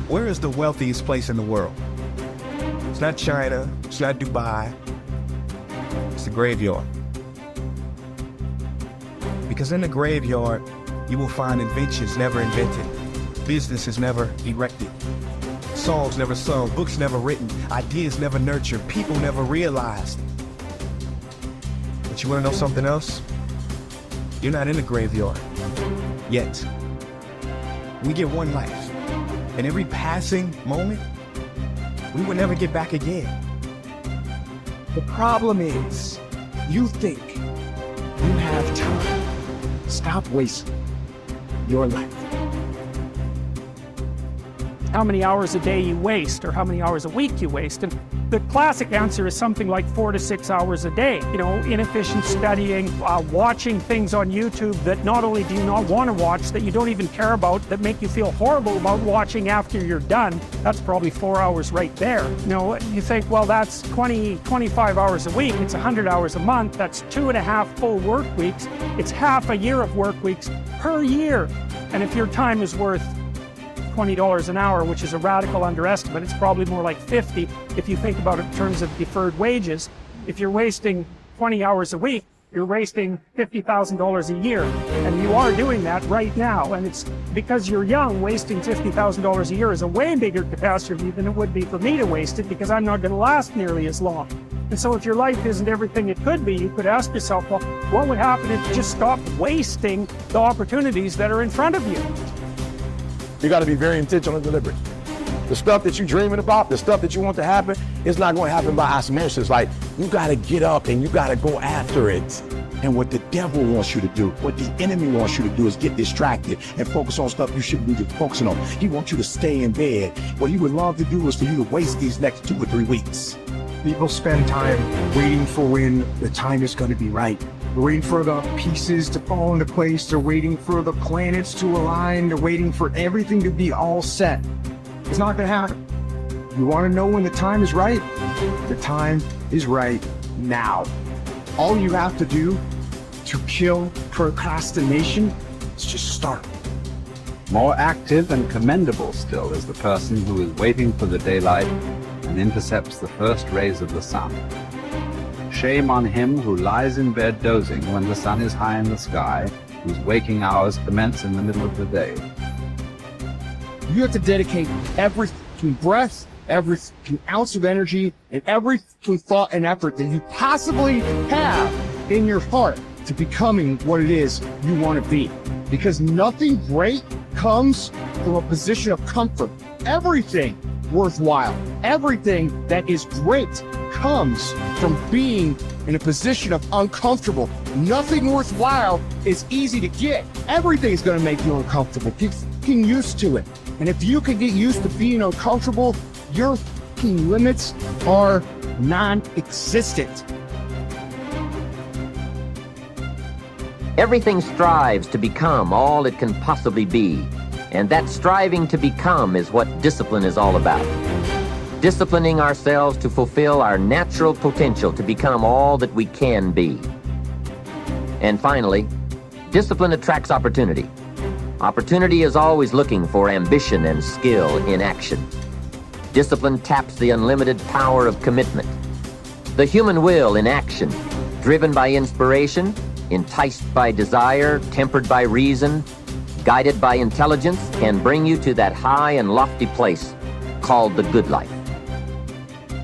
Where is the wealthiest place in the world? It's not China, it's not Dubai, it's the graveyard. Because in the graveyard, you will find inventions never invented, businesses never erected, songs never sung, books never written, ideas never nurtured, people never realized. But you wanna know something else? You're not in the graveyard, yet. We get one life, and every passing moment, we will never get back again. The problem is, you think you have time. Stop wasting your life. How many hours a day you waste, or how many hours a week you waste. And the classic answer is something like 4 to 6 hours a day. You know, inefficient studying, watching things on YouTube that not only do you not want to watch, that you don't even care about, that make you feel horrible about watching after you're done. That's probably 4 hours right there. You know, you think, well, that's 25 hours a week. It's 100 hours a month. That's 2.5 full work weeks. It's half a year of work weeks per year. And if your time is worth $20 an hour, which is a radical underestimate, it's probably more like 50 if you think about it in terms of deferred wages. If you're wasting 20 hours a week, you're wasting $50,000 a year. And you are doing that right now. And it's because you're young, wasting $50,000 a year is a way bigger catastrophe than it would be for me to waste it, because I'm not going to last nearly as long. And so if your life isn't everything it could be, you could ask yourself, well, what would happen if you just stopped wasting the opportunities that are in front of you? You got to be very intentional and deliberate. The stuff that you're dreaming about, the stuff that you want to happen, it's not going to happen by osmosis. Like, you got to get up and you got to go after it. And what the devil wants you to do, what the enemy wants you to do, is get distracted and focus on stuff you shouldn't be focusing on. He wants you to stay in bed. What he would love to do is for you to waste these next 2 or 3 weeks. People spend time waiting for when the time is going to be right. They're waiting for the pieces to fall into place. They're waiting for the planets to align. They're waiting for everything to be all set. It's not going to happen. You want to know when the time is right? The time is right now. All you have to do to kill procrastination is just start. More active and commendable still is the person who is waiting for the daylight and intercepts the first rays of the sun. Shame on him who lies in bed dozing when the sun is high in the sky, whose waking hours commence in the middle of the day. You have to dedicate every breath, every ounce of energy, and every thought and effort that you possibly have in your heart to becoming what it is you want to be. Because nothing great comes from a position of comfort. Everything worthwhile, everything that is great comes from being in a position of uncomfortable. Nothing worthwhile is easy to get. Everything's going to make you uncomfortable. Get fucking used to it. And if you can get used to being uncomfortable, your fucking limits are non-existent. Everything strives to become all it can possibly be. And that striving to become is what discipline is all about. Disciplining ourselves to fulfill our natural potential to become all that we can be. And finally, discipline attracts opportunity. Opportunity is always looking for ambition and skill in action. Discipline taps the unlimited power of commitment. The human will in action, driven by inspiration, enticed by desire, tempered by reason, guided by intelligence, can bring you to that high and lofty place called the good life.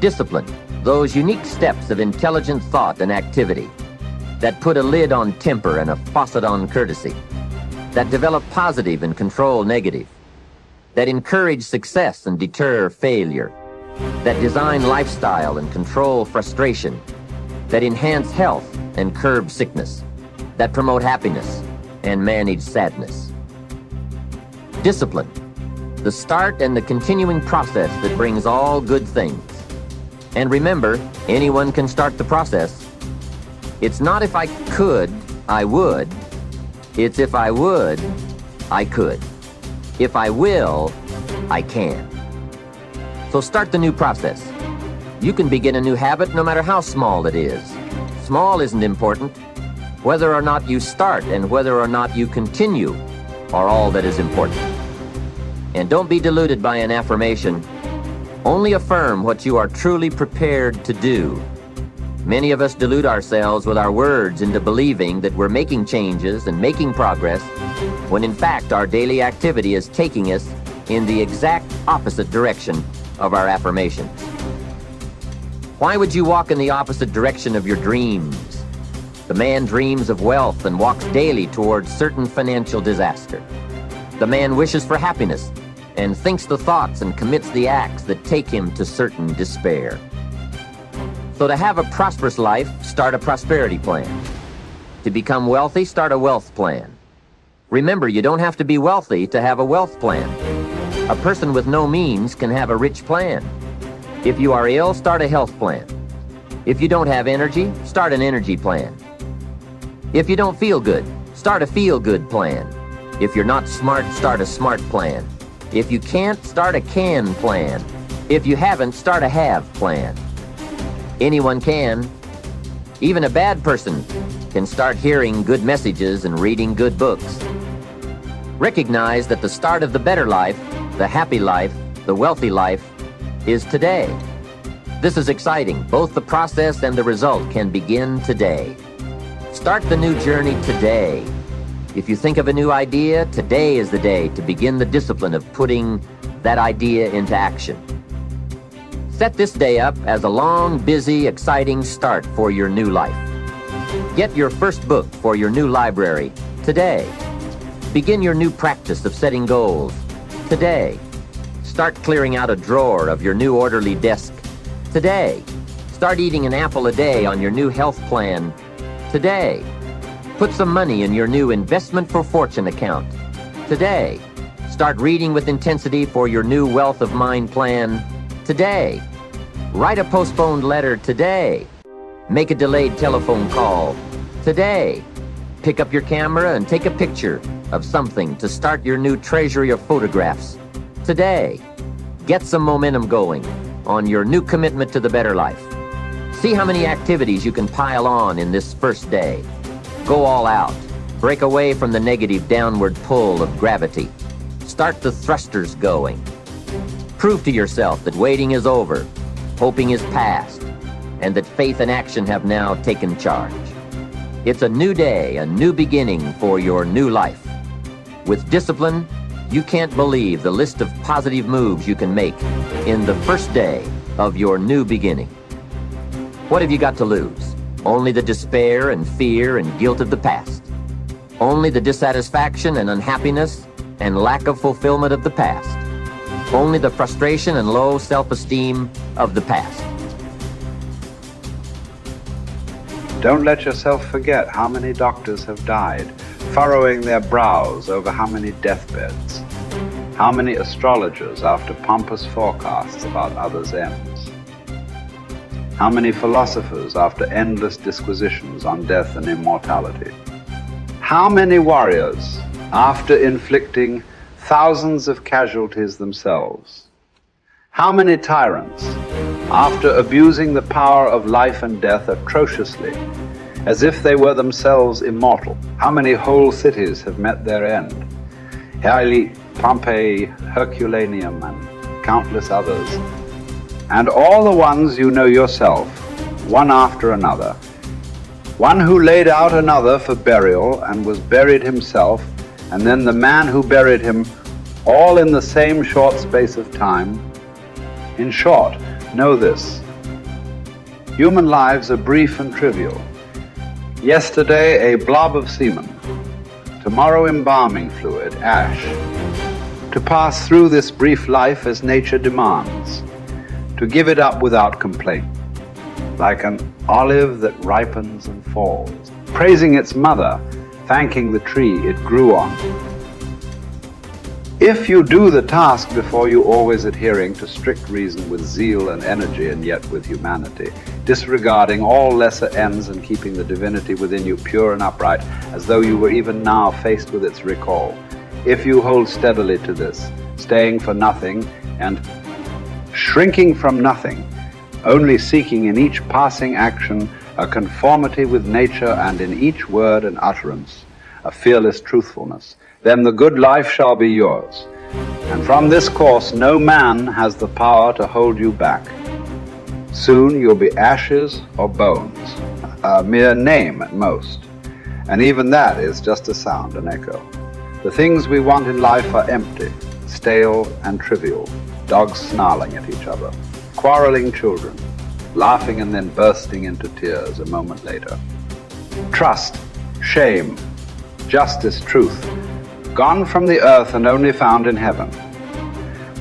Discipline, those unique steps of intelligent thought and activity that put a lid on temper and a faucet on courtesy, that develop positive and control negative, that encourage success and deter failure, that design lifestyle and control frustration, that enhance health and curb sickness, that promote happiness and manage sadness. Discipline, the start and the continuing process that brings all good things. And remember, anyone can start the process. It's not if I could, I would. It's if I would, I could. If I will, I can. So start the new process. You can begin a new habit no matter how small it is. Small isn't important. Whether or not you start and whether or not you continue are all that is important. And don't be deluded by an affirmation. Only affirm what you are truly prepared to do. Many of us delude ourselves with our words into believing that we're making changes and making progress, when in fact our daily activity is taking us in the exact opposite direction of our affirmations. Why would you walk in the opposite direction of your dreams? The man dreams of wealth and walks daily towards certain financial disaster. The man wishes for happiness and thinks the thoughts and commits the acts that take him to certain despair. So to have a prosperous life, start a prosperity plan. To become wealthy, start a wealth plan. Remember, you don't have to be wealthy to have a wealth plan. A person with no means can have a rich plan. If you are ill, start a health plan. If you don't have energy, start an energy plan. If you don't feel good, start a feel-good plan. If you're not smart, start a smart plan. If you can't, start a can plan. If you haven't, start a have plan. Anyone can. Even a bad person can start hearing good messages and reading good books. Recognize that the start of the better life, the happy life, the wealthy life, is today. This is exciting. Both the process and the result can begin today. Start the new journey today. If you think of a new idea, today is the day to begin the discipline of putting that idea into action. Set this day up as a long, busy, exciting start for your new life. Get your first book for your new library today. Begin your new practice of setting goals today. Start clearing out a drawer of your new orderly desk today. Start eating an apple a day on your new health plan today. Put some money in your new investment for fortune account today. Start reading with intensity for your new wealth of mind plan today. Write a postponed letter today. Make a delayed telephone call today. Pick up your camera and take a picture of something to start your new treasury of photographs today. Get some momentum going on your new commitment to the better life. See how many activities you can pile on in this first day. Go all out. Break away from the negative downward pull of gravity. Start the thrusters going. Prove to yourself that waiting is over, hoping is past, and that faith and action have now taken charge. It's a new day, a new beginning for your new life. With discipline, you can't believe the list of positive moves you can make in the first day of your new beginning. What have you got to lose? Only the despair and fear and guilt of the past. Only the dissatisfaction and unhappiness and lack of fulfillment of the past. Only the frustration and low self-esteem of the past. Don't let yourself forget how many doctors have died, furrowing their brows over how many deathbeds, how many astrologers after pompous forecasts about others' ends, how many philosophers after endless disquisitions on death and immortality, how many warriors after inflicting thousands of casualties themselves, how many tyrants after abusing the power of life and death atrociously, as if they were themselves immortal. How many whole cities have met their end? Haile, Pompeii, Herculaneum, and countless others. And all the ones you know yourself, one after another. One who laid out another for burial and was buried himself, and then the man who buried him, all in the same short space of time. In short, know this: human lives are brief and trivial. Yesterday, a blob of semen. Tomorrow, embalming fluid, ash. To pass through this brief life as nature demands. To give it up without complaint. Like an olive that ripens and falls. Praising its mother, thanking the tree it grew on. If you do the task before you, always adhering to strict reason with zeal and energy, and yet with humanity, disregarding all lesser ends and keeping the divinity within you pure and upright, as though you were even now faced with its recall. If you hold steadily to this, staying for nothing and shrinking from nothing, only seeking in each passing action a conformity with nature, and in each word and utterance a fearless truthfulness, then the good life shall be yours. And from this course, no man has the power to hold you back. Soon you'll be ashes or bones, a mere name at most. And even that is just a sound, an echo. The things we want in life are empty, stale and trivial. Dogs snarling at each other, quarreling children, laughing and then bursting into tears a moment later. Trust, shame, justice, truth, gone from the earth and only found in heaven.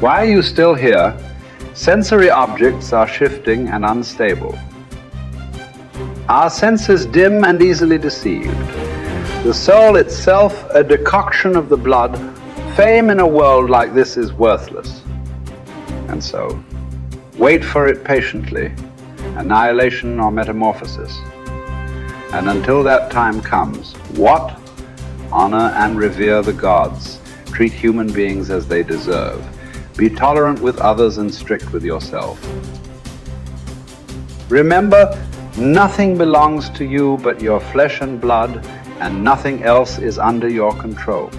Why are you still here? Sensory objects are shifting and unstable. Our senses dim and easily deceived. The soul itself a decoction of the blood. Fame in a world like this is worthless. And so, wait for it patiently, annihilation or metamorphosis. And until that time comes, what? Honor and revere the gods. Treat human beings as they deserve. Be tolerant with others and strict with yourself. Remember, nothing belongs to you but your flesh and blood, and nothing else is under your control.